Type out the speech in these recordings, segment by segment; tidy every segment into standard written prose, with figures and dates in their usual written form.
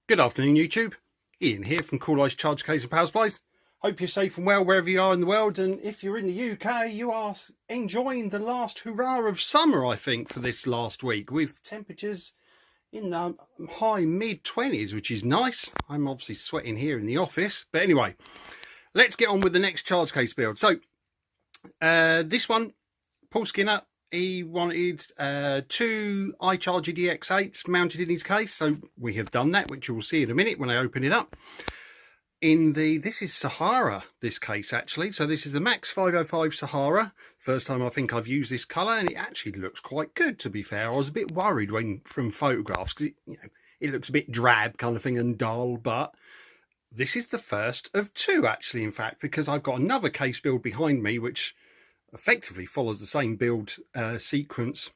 Good afternoon, YouTube. Ian here from Coolice Charge Case and Power Supplies. Hope you're safe and well wherever you are in the world, and if you're in the UK, you are enjoying the last hurrah of summer, I think, for this last week, with temperatures in the high mid-20s, which is nice. I'm obviously sweating here in the office, but anyway, let's get on with the next charge case build. So, this one, Paul Skinner, he wanted two iCharger DX8s mounted in his case, so we have done that, which you will see in a minute when I open it up. This is Sahara, this case actually, so this is the Max 505 Sahara. First time I think I've used this colour, and it actually looks quite good, to be fair. I was a bit worried from photographs, because it looks a bit drab kind of thing and dull, but this is the first of two actually, in fact, because I've got another case build behind me which effectively follows the same build sequence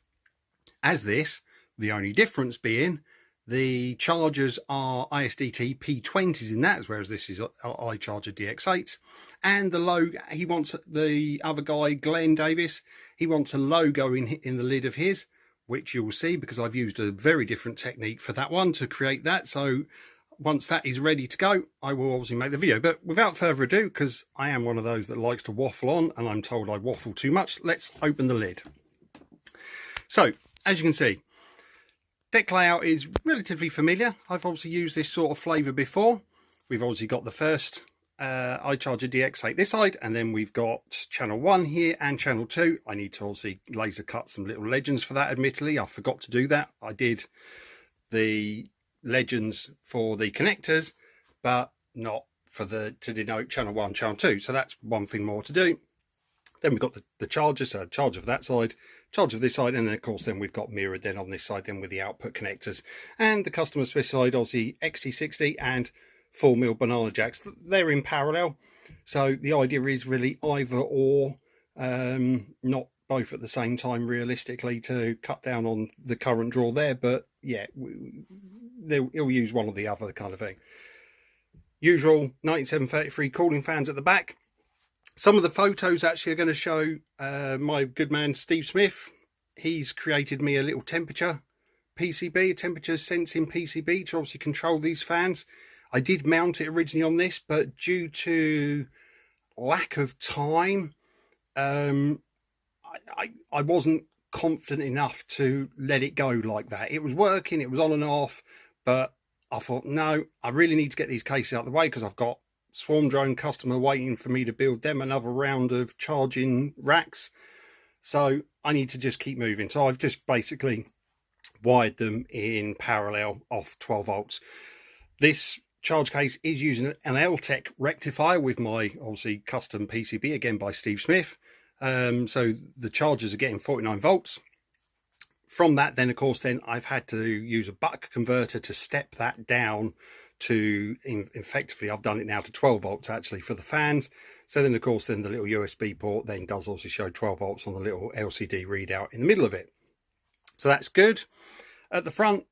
as this, the only difference being the chargers are ISDT P20s in that, whereas this is iCharger DX8s. And the logo, he wants, the other guy, Glenn Davis, he wants a logo in the lid of his, which you will see because I've used a very different technique for that one to create that. So once that is ready to go, I will obviously make the video. But without further ado, because I am one of those that likes to waffle on, and I'm told I waffle too much, let's open the lid. So, as you can see, deck layout is relatively familiar. I've obviously used this sort of flavour before. We've obviously got the first iCharger DX8 this side, and then we've got channel 1 here and channel 2. I need to obviously laser cut some little legends for that, admittedly. I forgot to do that. I did the legends for the connectors, but not for to denote channel 1, channel 2. So that's one thing more to do. Then we've got the charger, so charger for that side, charger for this side, and then of course then we've got mirrored then on this side then with the output connectors. And the customer specified obviously XT60 and 4mm banana jacks. They're in parallel, so the idea is really either or, not both at the same time realistically, to cut down on the current draw there, but yeah, he'll use one or the other kind of thing. Usual 9733 cooling fans at the back. Some of the photos actually are going to show my good man Steve Smith. He's created me a little temperature PCB, a temperature sensing PCB, to obviously control these fans. I did mount it originally on this, but due to lack of time, I wasn't confident enough to let it go like that. It was working, it was on and off, but I thought, no, I really need to get these cases out of the way, because I've got Swarm Drone customer waiting for me to build them another round of charging racks, so I need to just keep moving. So I've just basically wired them in parallel off 12 volts. This charge case is using an L-Tech rectifier with my obviously custom PCB, again by Steve Smith. So the chargers are getting 49 volts. From that then, of course, then I've had to use a buck converter to step that down to, effectively I've done it now to 12 volts actually for the fans. So then of course then the little USB port then does also show 12 volts on the little LCD readout in the middle of it. So that's good. At the front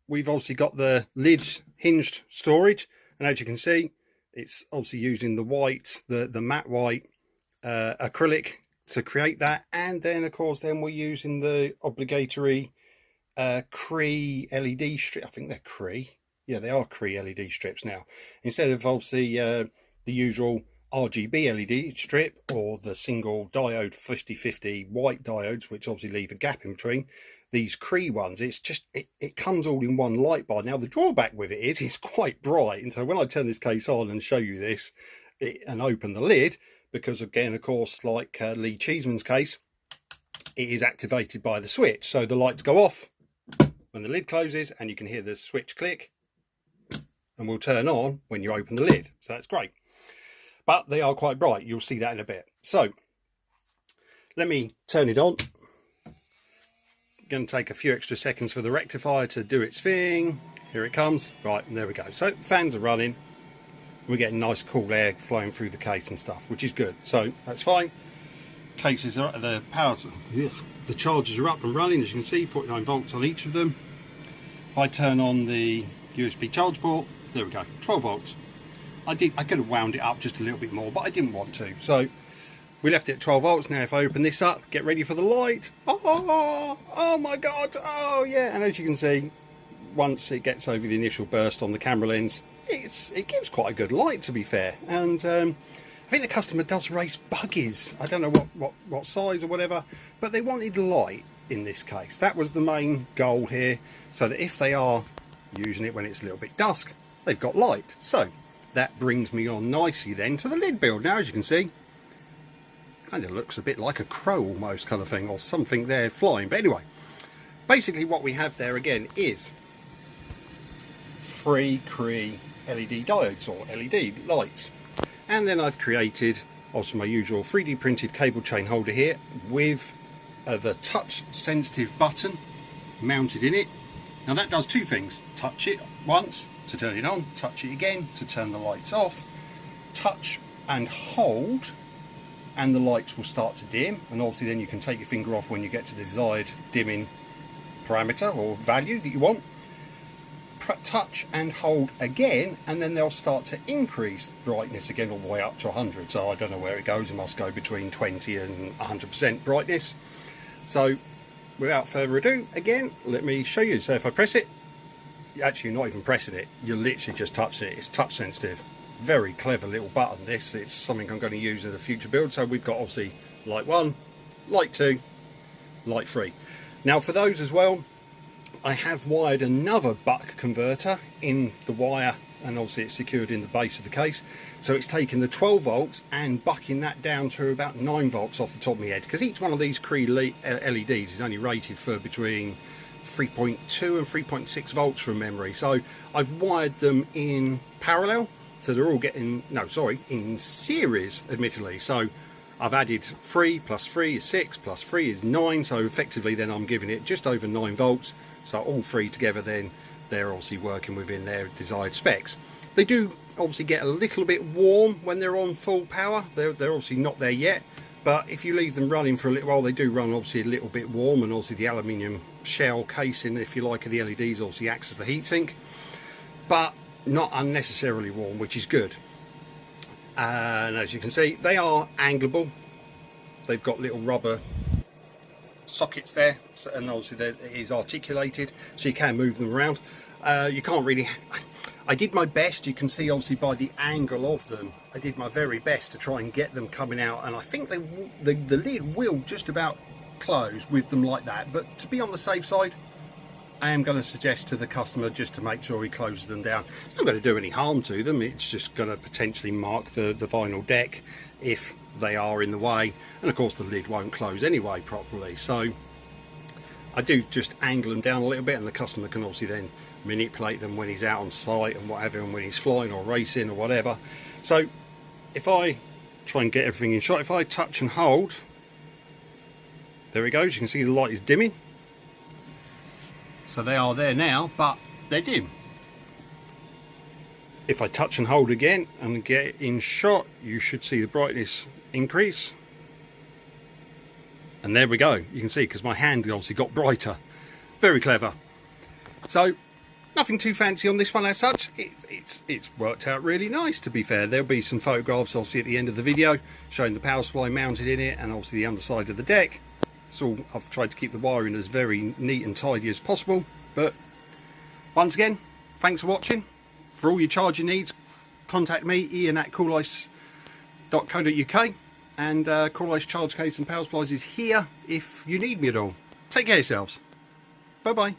we've obviously got the lid hinged storage, and as you can see it's obviously using the white, the matte white acrylic to create that. And then of course then we're using the obligatory Cree LED strip. I think they're Cree. Yeah, they are Cree LED strips now, instead of obviously the usual RGB LED strip or the single diode 50/50 white diodes, which obviously leave a gap in between. These Cree ones, it's just it comes all in one light bar. Now the drawback with it is it's quite bright, and so when I turn this case on and show you this and open the lid, because again of course like Lee Cheeseman's case, it is activated by the switch, so the lights go off when the lid closes and you can hear the switch click, and will turn on when you open the lid. So that's great, but they are quite bright. You'll see that in a bit. So let me turn it on. Going to take a few extra seconds for the rectifier to do its thing. Here it comes. Right, and there we go. So fans are running. We're getting nice cool air flowing through the case and stuff, which is good. So that's fine. Cases are, the powers, the chargers are up and running, as you can see, 49 volts on each of them. If I turn on the USB charge port, there we go, 12 volts. I could have wound it up just a little bit more, but I didn't want to, so we left it at 12 volts. Now if I open this up, get ready for the light. Oh my god, oh yeah, and as you can see, once it gets over the initial burst on the camera lens, it gives quite a good light, to be fair. And I think the customer does race buggies. I don't know what size or whatever, but they wanted light in this case. That was the main goal here, so that if they are using it when it's a little bit dusk, they've got light. So that brings me on nicely then to the lid build. Now, as you can see, kind of looks a bit like a crow almost, kind of thing, or something there flying. But anyway, basically what we have there again is 3 Cree LED diodes, or LED lights. And then I've created also my usual 3D printed cable chain holder here with the touch sensitive button mounted in it. Now that does 2 things: touch it once to turn it on, touch it again to turn the lights off, touch and hold and the lights will start to dim, and obviously then you can take your finger off when you get to the desired dimming parameter or value that you want. Touch and hold again, and then they'll start to increase brightness again all the way up to 100. So I don't know where it goes, it must go between 20 and 100% brightness. So without further ado, again, let me show you. So if I press it, actually you're not even pressing it, you're literally just touching it. It's touch sensitive. Very clever little button this. It's something I'm going to use in a future build. So we've got obviously light 1, light 2, light 3. Now for those as well, I have wired another buck converter in the wire, and obviously it's secured in the base of the case. So it's taking the 12 volts and bucking that down to about 9 volts off the top of my head, because each one of these Cree LEDs is only rated for between 3.2 and 3.6 volts from memory. So I've wired them in parallel, so they're all getting, no sorry, in series admittedly. So I've added 3 plus 3 is 6 plus 3 is 9, so effectively then I'm giving it just over 9 volts. So all 3 together, then they're obviously working within their desired specs. They do obviously get a little bit warm when they're on full power. They're obviously not there yet, but if you leave them running for a little while, they do run obviously a little bit warm, and obviously the aluminium shell casing, if you like, of the LEDs obviously acts as the heatsink, but not unnecessarily warm, which is good. And as you can see, they are angleable. They've got little rubber sockets there, and obviously it is articulated, so you can move them around. You can't really, I did my best, you can see obviously by the angle of them, I did my very best to try and get them coming out, and I think the lid will just about close with them like that. But to be on the safe side, I am going to suggest to the customer just to make sure he closes them down. It's not going to do any harm to them, it's just going to potentially mark the vinyl deck if they are in the way, and of course the lid won't close anyway properly. So I do just angle them down a little bit, and the customer can obviously then manipulate them when he's out on site and whatever, and when he's flying or racing or whatever. So if I try and get everything in shot, if I touch and hold, there it goes, you can see the light is dimming. So they are there now, but they're dim. If I touch and hold again and get in shot, you should see the brightness increase. And there we go. You can see, because my hand obviously got brighter. Very clever. So nothing too fancy on this one as such. It's worked out really nice, to be fair. There'll be some photographs obviously at the end of the video showing the power supply mounted in it, and obviously the underside of the deck. So I've tried to keep the wiring as very neat and tidy as possible. But once again, thanks for watching. For all your charging needs, contact me, ian@coolice.co.uk, and Coolice charge case and power supplies is here if you need me at all. Take care of yourselves. Bye bye.